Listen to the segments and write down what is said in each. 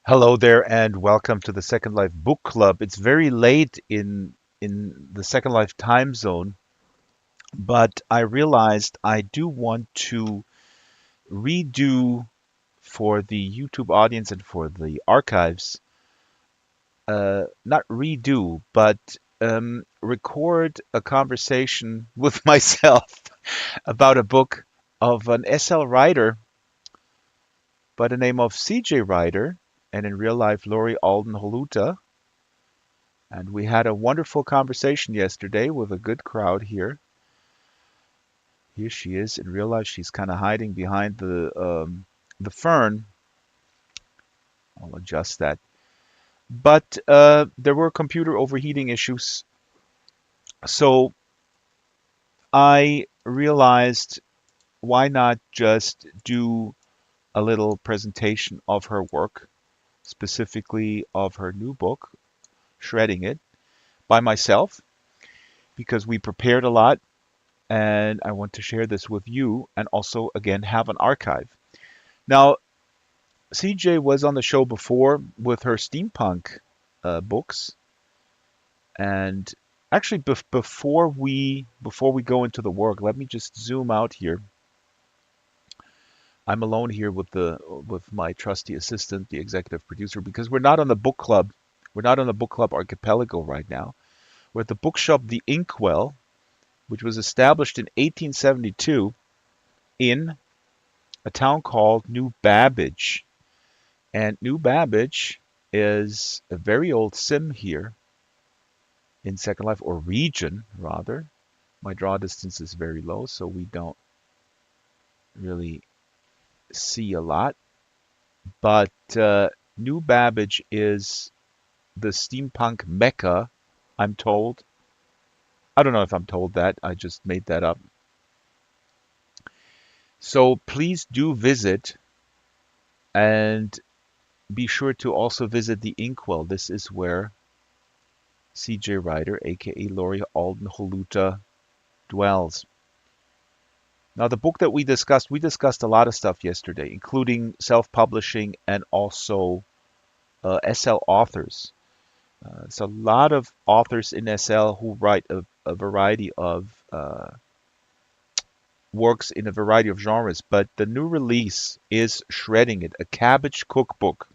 Hello there, and welcome to the Second Life Book Club. It's very late in the Second Life time zone, but I realized I do want to redo for the YouTube audience and for the archives, not redo, but record a conversation with myself about a book of an SL writer by the name of CJ Writer, and in real life, Lori Alden Holuta. And we had a wonderful conversation yesterday with a good crowd here. Here she is in real life. She's kind of hiding behind the fern. I'll adjust that. But there were computer overheating issues, so I realized why not just do a little presentation of her work, specifically of her new book, Shredding It, by myself, because we prepared a lot and I want to share this with you and also, again, have an archive. Now, CJ was on the show before with her steampunk books, and actually, before we go into the work, let me just zoom out here. I'm alone here with my trusty assistant, the executive producer, because we're not on the book club. We're not on the book club archipelago right now. We're at the bookshop The Inkwell, which was established in 1872 in a town called New Babbage. And New Babbage is a very old sim here in Second Life, or region rather. My draw distance is very low, so we don't really see a lot. But New Babbage is the steampunk mecca, I'm told. I don't know if I'm told that, I just made that up. So please do visit and be sure to also visit the Inkwell. This is where CJ Ryder, aka Laurie Alden Holuta, dwells. Now, the book that we discussed a lot of stuff yesterday, including self-publishing and also SL authors. It's a lot of authors in SL who write a variety of works in a variety of genres, but the new release is Shredding It, a cabbage cookbook.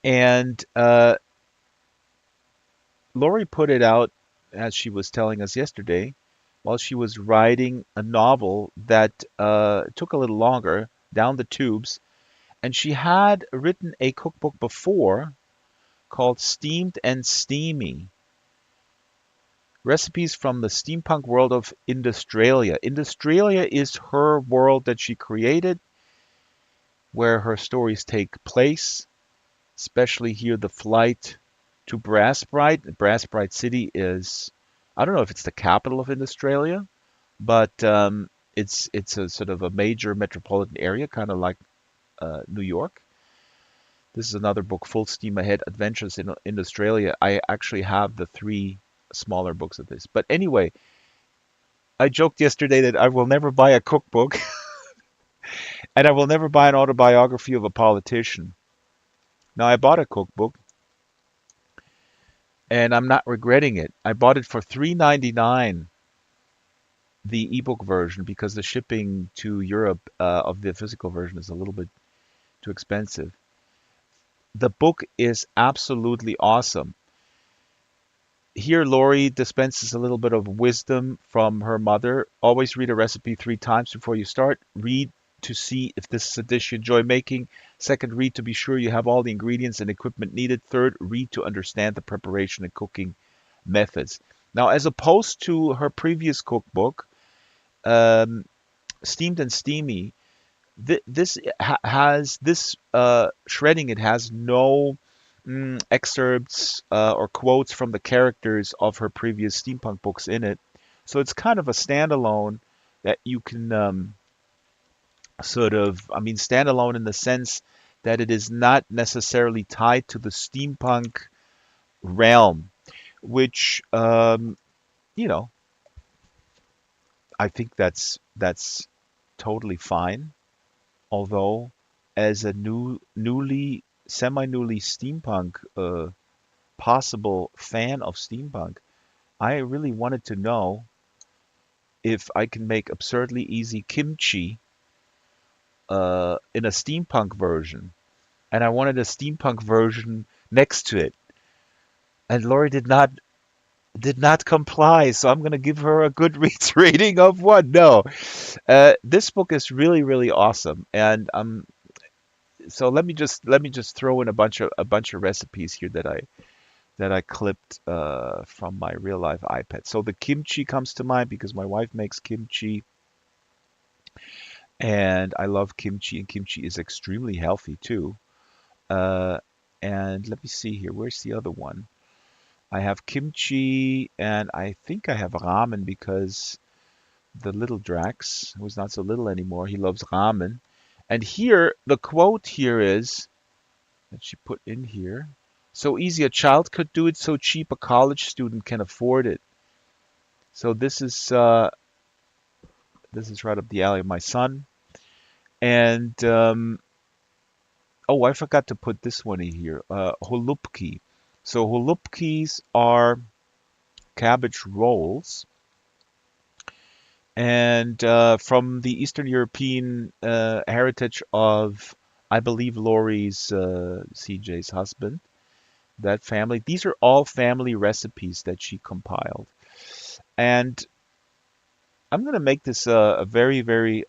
And Lori put it out, as she was telling us yesterday, while she was writing a novel that took a little longer down the tubes. And she had written a cookbook before called Steamed and Steamy, recipes from the steampunk world of Industralia. Industralia is her world that she created, where her stories take place, especially here the flight to Brassbright. Brassbright City is, I don't know if it's the capital of Industralia, but it's a sort of a major metropolitan area, kind of like New York. This is another book, Full Steam Ahead: Adventures in Australia. I actually have the three smaller books of this. But anyway, I joked yesterday that I will never buy a cookbook and I will never buy an autobiography of a politician. Now, I bought a cookbook and I'm not regretting it. I bought it for $3.99, the ebook version, because the shipping to Europe of the physical version is a little bit too expensive. The book is absolutely awesome. Here, Lori dispenses a little bit of wisdom from her mother. Always read a recipe 3 times before you start. Read to see if this is a dish you enjoy making. Second, read to be sure you have all the ingredients and equipment needed. Third, read to understand the preparation and cooking methods. Now, as opposed to her previous cookbook, um, Steamed and Steamy, this has this Shredding It has no excerpts or quotes from the characters of her previous steampunk books in it. So it's kind of a standalone that you can I mean, standalone in the sense that it is not necessarily tied to the steampunk realm, which, you know, I think that's totally fine. Although as a semi-newly steampunk possible fan of steampunk, I really wanted to know if I can make absurdly easy kimchi in a steampunk version, and I wanted a steampunk version next to it. And Lori did not comply, so I'm gonna give her a Goodreads rating of one. No, this book is really really awesome, and so let me just throw in a bunch of recipes here that I clipped from my real life iPad. So the kimchi comes to mind because my wife makes kimchi, and I love kimchi, and kimchi is extremely healthy too. Uh, and let me see here. Where's the other one? I have kimchi, and I think I have ramen because the little Drax, who's not so little anymore, he loves ramen. And here, the quote here is that she put in here. So easy a child could do it, so cheap a college student can afford it. So this is right up the alley of my son. And oh, I forgot to put this one in here. Holupki. So holupkis are cabbage rolls, and from the Eastern European heritage of, I believe, Laurie's Ceejay's husband. That family. These are all family recipes that she compiled, and I'm gonna make this a very, very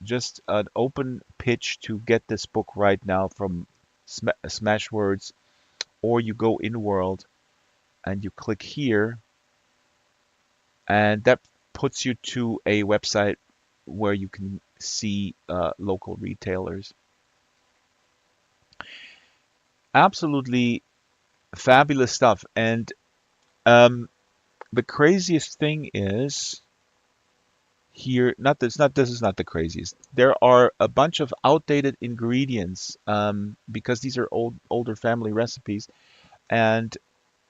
just an open pitch to get this book right now from Smashwords, or you go in World and you click here, and that puts you to a website where you can see local retailers. Absolutely fabulous stuff. And um, the craziest thing is here, not this is not the craziest. There are a bunch of outdated ingredients because these are older family recipes, and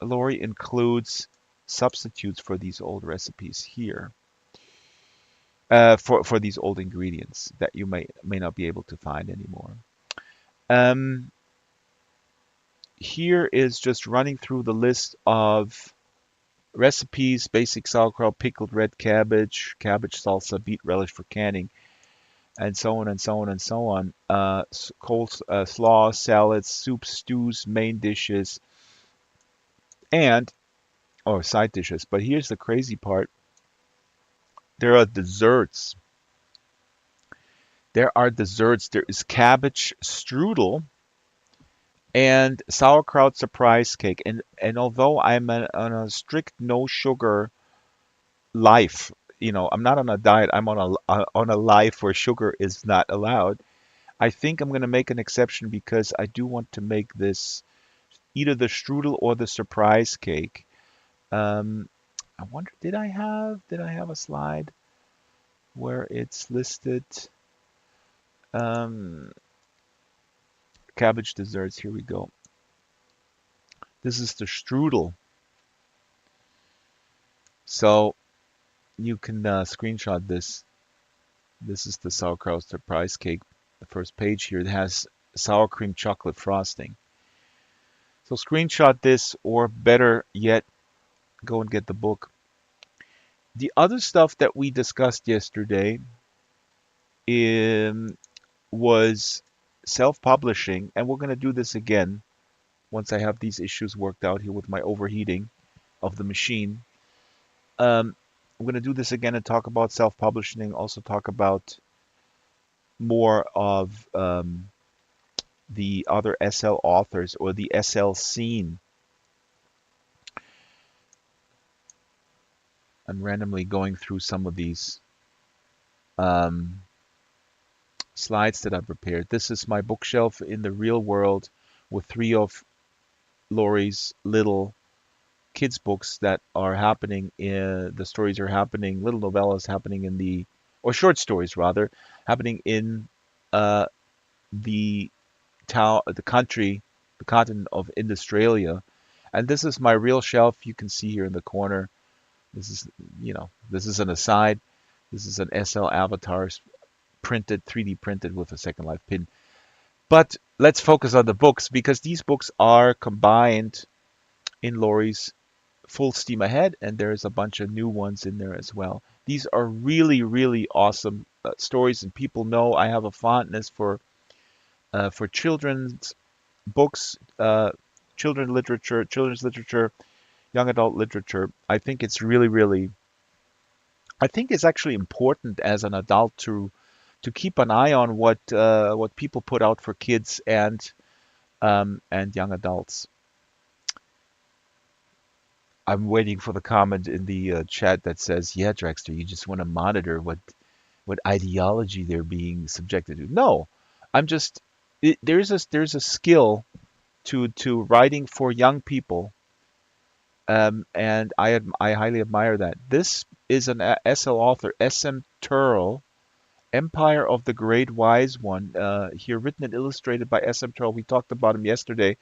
Lori includes substitutes for these old recipes here, for these old ingredients that you may not be able to find anymore. Um, Here is just running through the list of recipes: basic sauerkraut, pickled red cabbage, cabbage salsa, beet relish for canning, and so on and so on and so on. Coleslaw, salads, soups, stews, main dishes, and or side dishes. But here's the crazy part: there are desserts. There are desserts. There is cabbage strudel and sauerkraut surprise cake. And although on a strict no sugar life, I'm not on a diet. I'm on a life where sugar is not allowed. I think I'm going to make an exception because I do want to make this either the strudel or the surprise cake. Um, I wonder, did I have a slide where it's listed? Um, Cabbage desserts. Here we go. This is the strudel. So you can screenshot this. This is the sauerkraut surprise cake. The first page here, it has sour cream chocolate frosting. So screenshot this, or better yet, go and get the book. The other stuff that we discussed yesterday was self-publishing, and we're going to do this again once I have these issues worked out here with my overheating of the machine. Um, I'm going to do this again and talk about self-publishing, also talk about more of the other SL authors or the SL scene. I'm randomly going through some of these um, slides that I prepared. This is my bookshelf in the real world with three of Lori's little kids books that are happening the stories are happening, little novellas happening or short stories rather, happening in uh, the town, the country, the continent of Australia. And this is my real shelf. You can see here in the corner. This is, this is an aside. This is an SL Avatars printed, 3D printed with a Second Life pin. But let's focus on the books because these books are combined in Lori's Full Steam Ahead, and there's a bunch of new ones in there as well. These are really, really awesome stories, and people know I have a fondness for children's books, children's literature, young adult literature. I think it's really, really. I think it's actually important as an adult to keep an eye on what people put out for kids and young adults. I'm waiting for the comment in the chat that says, "Yeah, Drexter, you just want to monitor what ideology they're being subjected to." No, I'm just there's a skill to writing for young people, and I highly admire that. This is an SL author, SM Turl, Empire of the Great Wise One. Here, written and illustrated by SM Turl. We talked about him yesterday.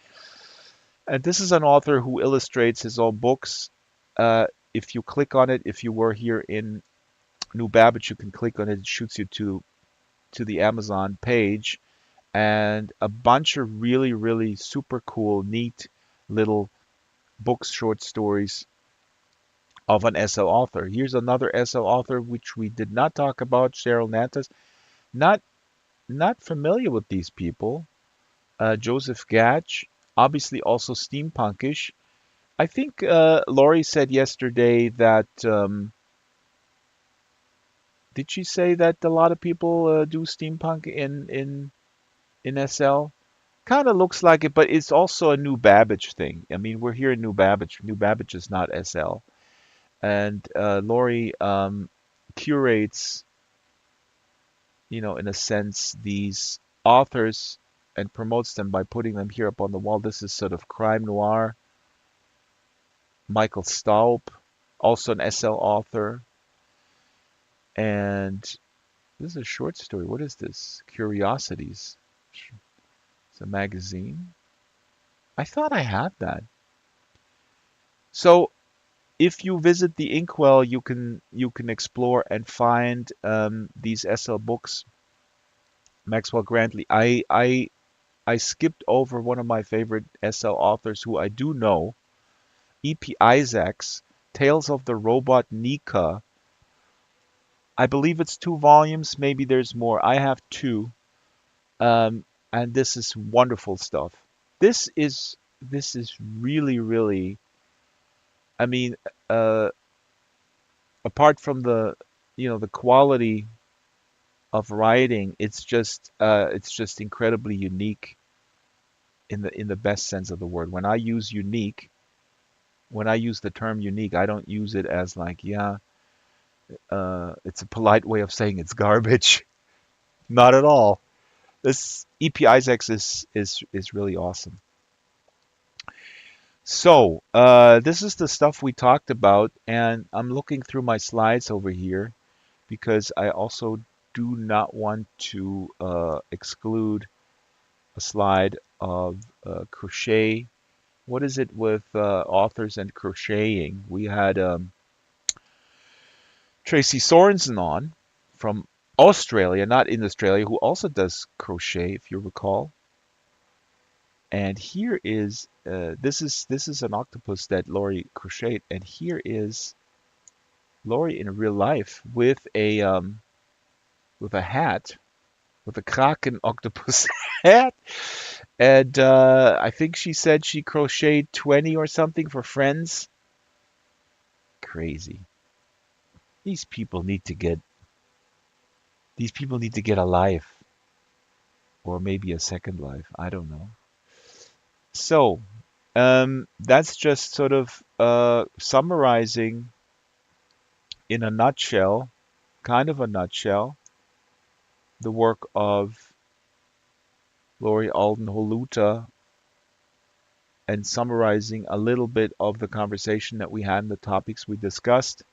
And this is an author who illustrates his own books. If you click on it, if you were here in New Babbage, you can click on it. It shoots you to the Amazon page, and a bunch of really, really super cool, neat little books, short stories of an SL author. Here's another SL author which we did not talk about, Cheryl Nantes. Not not familiar with these people. Joseph Gatch, obviously also steampunkish. I think Laurie said yesterday that did she say that a lot of people do steampunk in SL? Kind of looks like it, but it's also a New Babbage thing. I mean, we're here in New Babbage. New Babbage is not SL, and Laurie curates, in a sense, these authors and promotes them by putting them here up on the wall. This is sort of crime noir. Michael Staub, also an SL author. And this is a short story. What is this? Curiosities. It's a magazine. I thought I had that. So if you visit the Inkwell, you can explore and find these SL books. Maxwell Grantley. I skipped over one of my favorite SL authors who I do know. E.P. Isaacs, Tales of the Robot Nika. I believe it's 2 volumes. Maybe there's more. I have two. And this is wonderful stuff. This is really, really. I mean, uh, apart from the quality of writing, it's just incredibly unique in the best sense of the word. When I use the term unique, I don't use it as like, yeah, it's a polite way of saying it's garbage. Not at all. This E.P. Isaacs is really awesome. So, this is the stuff we talked about, and I'm looking through my slides over here because I also do not want to exclude a slide of crochet. What is it with authors and crocheting? We had Tracy Sorensen on from Australia, not in Australia, who also does crochet, if you recall. And here is this is an octopus that Laurie crocheted, and here is Laurie in real life with a hat, with a Kraken octopus hat, and I think she said she crocheted 20 or something for friends. Crazy. These people need to get these people need to get a life, or maybe a second life. I don't know. So that's just sort of summarizing in a nutshell, kind of a nutshell, the work of Laurie Alden Holuta and summarizing a little bit of the conversation that we had and the topics we discussed.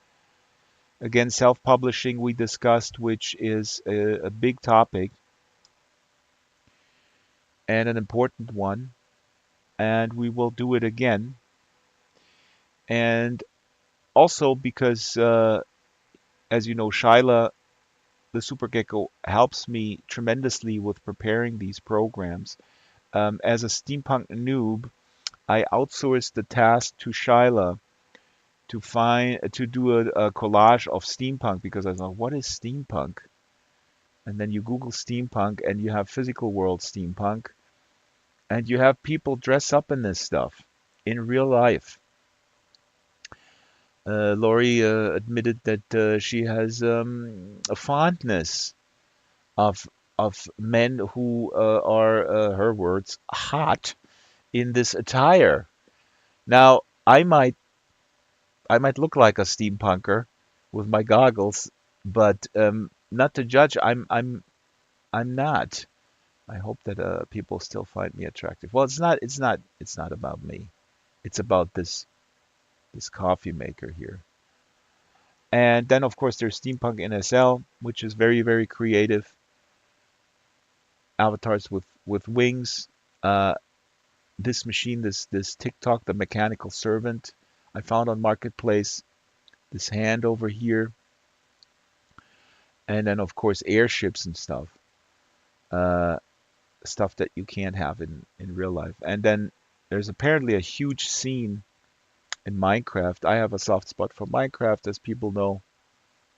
Again, self-publishing we discussed, which is a big topic and an important one, and we will do it again. And also because, as you know, Shyla the Super Gecko helps me tremendously with preparing these programs. As a steampunk noob, I outsourced the task to Shyla to do a collage of steampunk because I thought, what is steampunk? And then you Google steampunk and you have physical world steampunk and you have people dress up in this stuff in real life. Laurie admitted that she has a fondness of men who are, her words, hot in this attire. Now, I might look like a steampunker with my goggles, but not to judge, I'm not. I hope that people still find me attractive. Well, it's not about me. It's about this coffee maker here. And then of course there's Steampunk NSL, which is very, very creative. Avatars with wings. Uh, this machine, this TikTok, the mechanical servant, I found on Marketplace. This hand over here, and then of course airships and stuff. Uh, Stuff that you can't have in real life. And then there's apparently a huge scene in Minecraft. I have a soft spot for Minecraft, as people know.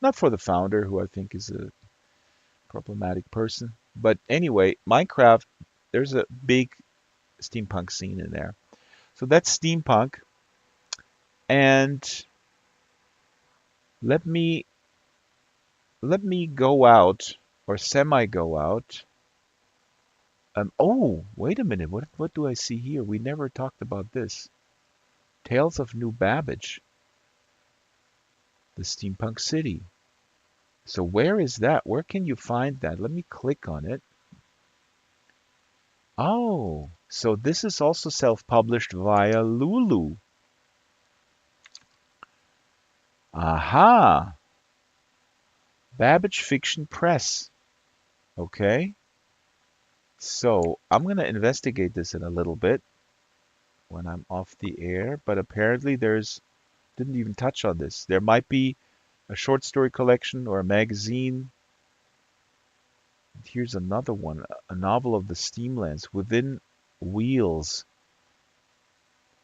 Not for the founder, who I think is a problematic person. But anyway, Minecraft, there's a big steampunk scene in there. So that's steampunk. And let me let me go out or semi go out. Oh, wait a minute. What do I see here? We never talked about this. Tales of New Babbage, the steampunk city. So where is that? Where can you find that? Let me click on it. Oh, so this is also self-published via Lulu. Aha! Babbage Fiction Press. Okay. So I'm going to investigate this in a little bit when I'm off the air, but apparently didn't even touch on this. There might be a short story collection or a magazine. Here's another one, a novel of the Steamlands, Within Wheels,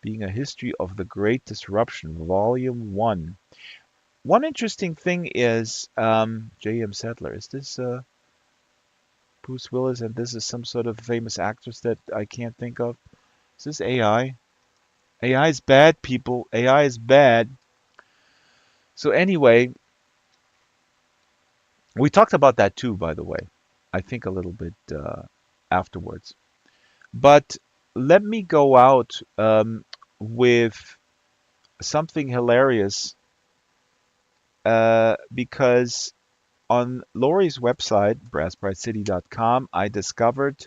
being a history of the Great Disruption, Volume 1. One interesting thing is J.M. Settler. Is this Bruce Willis, and this is some sort of famous actress that I can't think of? Is this AI? AI is bad, people. AI is bad. So anyway, we talked about that too, by the way. I think a little bit afterwards. But let me go out with something hilarious because on Laurie's website, brassbrightcity.com, I discovered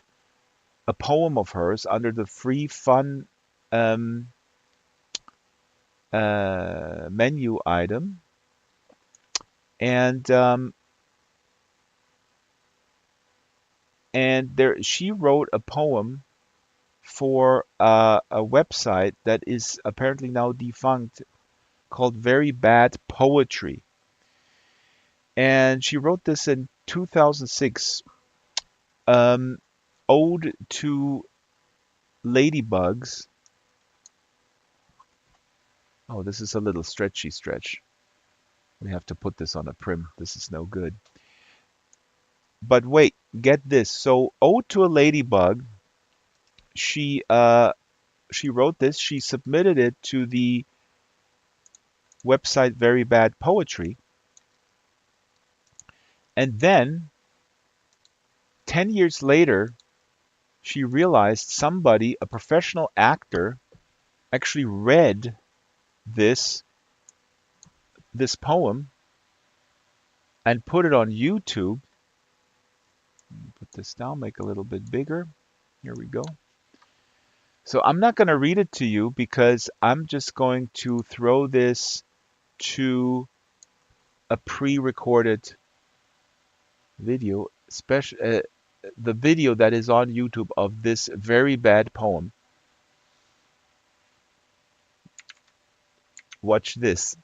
a poem of hers under the free fun um, menu item, and there she wrote a poem for a website that is apparently now defunct called Very Bad Poetry. And she wrote this in 2006, um, Ode to Ladybugs. Oh, this is a little stretchy stretch. We have to put this on a prim. This is no good. But wait, get this. So, Ode to a Ladybug, she she wrote this. She submitted it to the website Very Bad Poetry. And then 10 years later, she realized somebody, a professional actor, actually read this this poem and put it on YouTube. Put this down, make it a little bit bigger. Here we go. So I'm not going to read it to you because I'm just going to throw this to a pre-recorded video, the video that is on YouTube of this very bad poem. Watch this.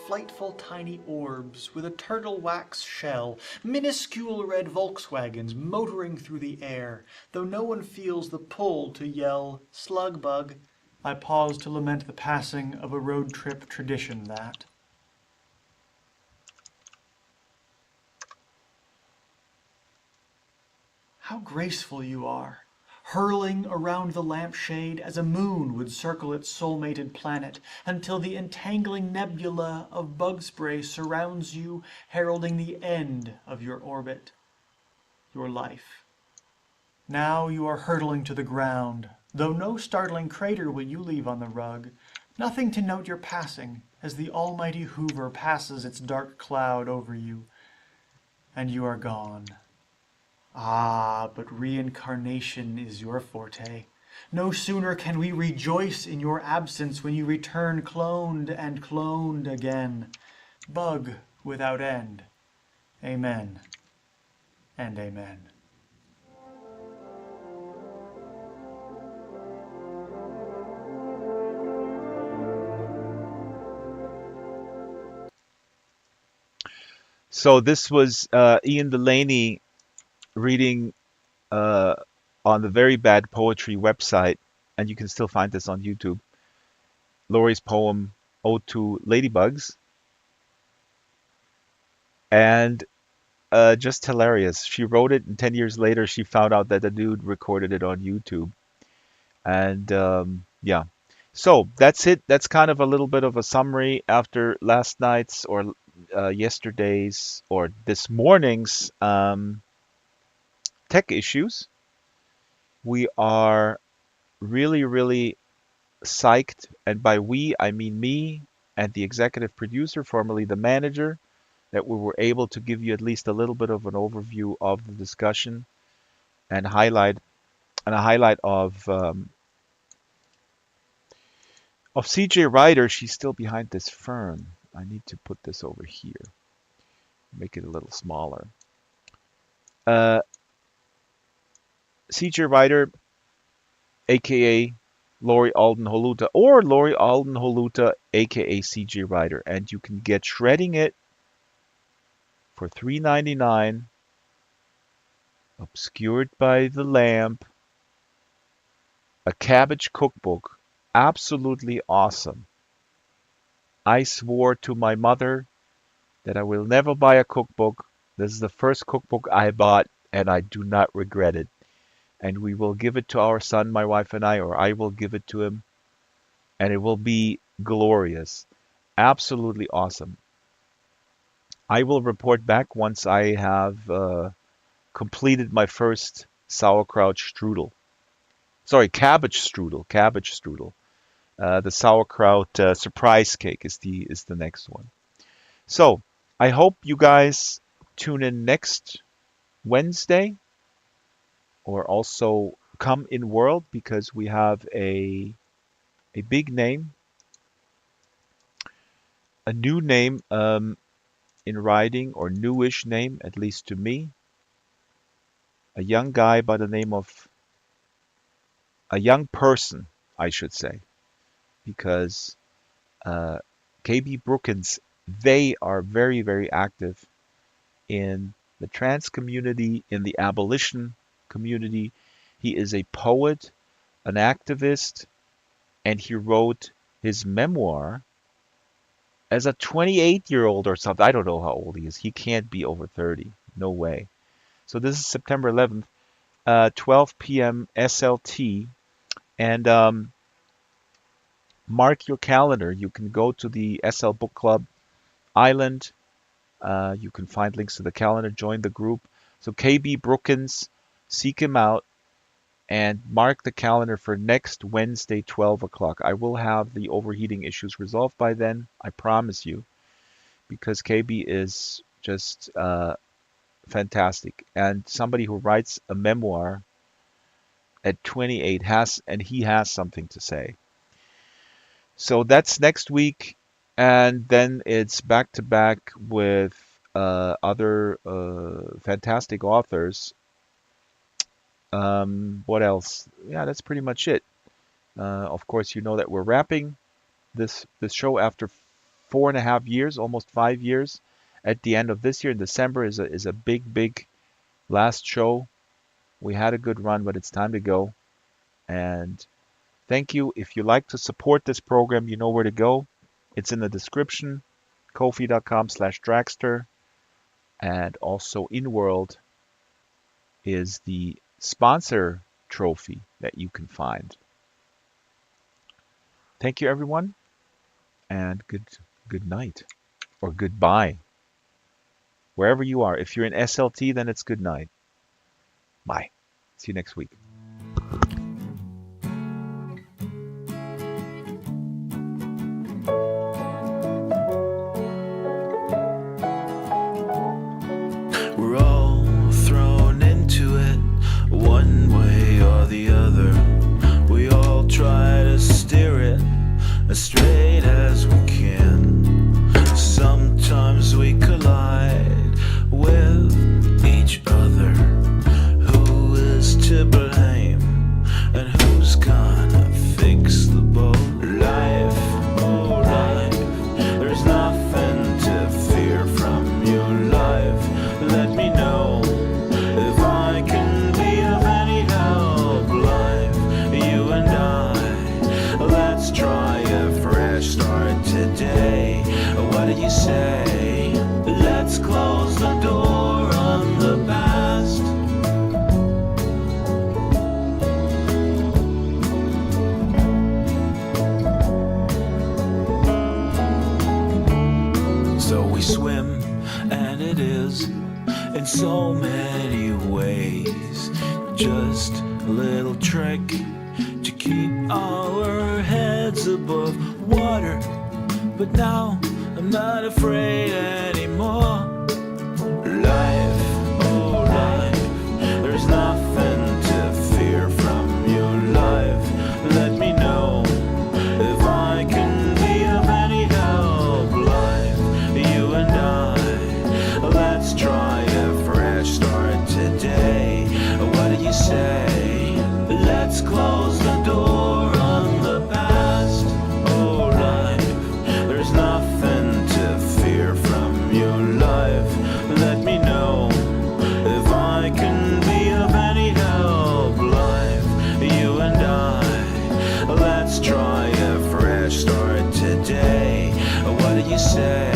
flightful tiny orbs with a turtle wax shell, minuscule red Volkswagens motoring through the air, though no one feels the pull to yell, "Slug bug." I pause to lament the passing of a road trip tradition that. How graceful you are, hurling around the lampshade as a moon would circle its soul-mated planet, until the entangling nebula of bug spray surrounds you, heralding the end of your orbit, your life. Now you are hurtling to the ground, though no startling crater will you leave on the rug. Nothing to note your passing, as the almighty Hoover passes its dark cloud over you, and you are gone. Ah, but reincarnation is your forte. No sooner can we rejoice in your absence when you return cloned and cloned again. Bug without end. Amen and amen. So this was Ian Delaney reading uh, on the Very Bad Poetry website, and you can still find this on YouTube. Laurie's poem "Ode to Ladybugs," and just hilarious. She wrote it, and 10 years later, she found out that the dude recorded it on YouTube. And yeah, so that's it. That's kind of a little bit of a summary after last night's or yesterday's or this morning's tech issues. We are really, really psyched, and by we, I mean me and the executive producer, formerly the manager, that we were able to give you at least a little bit of an overview of the discussion and a highlight of Ceejay Ryder. She's still behind this fern. I need to put this over here, make it a little smaller. Uh, Ceejay Ryder, aka Lori Alden Holuta, or Lori Alden Holuta, aka Ceejay Ryder, and you can get Shredding It for $3.99, obscured by the lamp, a cabbage cookbook, absolutely awesome. I swore to my mother that I will never buy a cookbook. This is the first cookbook I bought, and I do not regret it. And we will give it to our son, my wife and I, or I will give it to him, and it will be glorious. Absolutely awesome. I will report back once I have completed my first sauerkraut strudel. Sorry, cabbage strudel. Cabbage strudel. The sauerkraut surprise cake is the next one. So I hope you guys tune in next Wednesday, or also come in world, because we have a big name, a new name in writing, or newish name, at least to me. A young guy by the name of a young person, I should say, because uh, KB Brookins, they are very, very active in the trans community, in the abolition community. He is a poet, an activist, and he wrote his memoir as a 28-year-old or something. I don't know how old he is. He can't be over 30. No way. So this is September 11th, 12 p.m. SLT, and mark your calendar. You can go to the SL Book Club Island. You can find links to the calendar, join the group. So KB Brookins, seek him out and mark the calendar for next Wednesday, 12 o'clock. I will have the overheating issues resolved by then, I promise you, because KB is just fantastic. And somebody who writes a memoir at 28 he has something to say. So that's next week, and then it's back to back with other fantastic authors. What else? Yeah, that's pretty much it. Of course, you know that we're wrapping this show after 4.5 years, almost 5 years. At the end of this year in December is a big last show. We had a good run, but it's time to go. And thank you. If you like to support this program, you know where to go. It's in the description, kofi.com/Draxtor. And also InWorld is the sponsor trophy that you can find. Thank you, everyone, and good night or goodbye. Wherever you are. If you're in SLT, then it's good night. Bye. See you next week. We're all thrown into it, one way or the other. We all try to steer it as straight as we can. Sometimes we collide with each other. Who is to blame and who's gonna fix the boat? Life, oh life, there's nothing to fear from your life. Let me know if I can be of any help. Life, you and I, let's try a fresh start today. What do you say? Let's close the door on the past. So we swim, and it is in so many ways just a little trick to keep our heads above water. But now I'm not afraid anymore. Life, oh life, there's nothing to fear from your life. Let me know if I can be of any help. Life, you and I, let's try a fresh start today. What do you say? Let's close the door on the past. Oh life, there's nothing to fear from your life. Let me know if I can be of any help. Life, you and I, let's try a fresh start today. What do you say?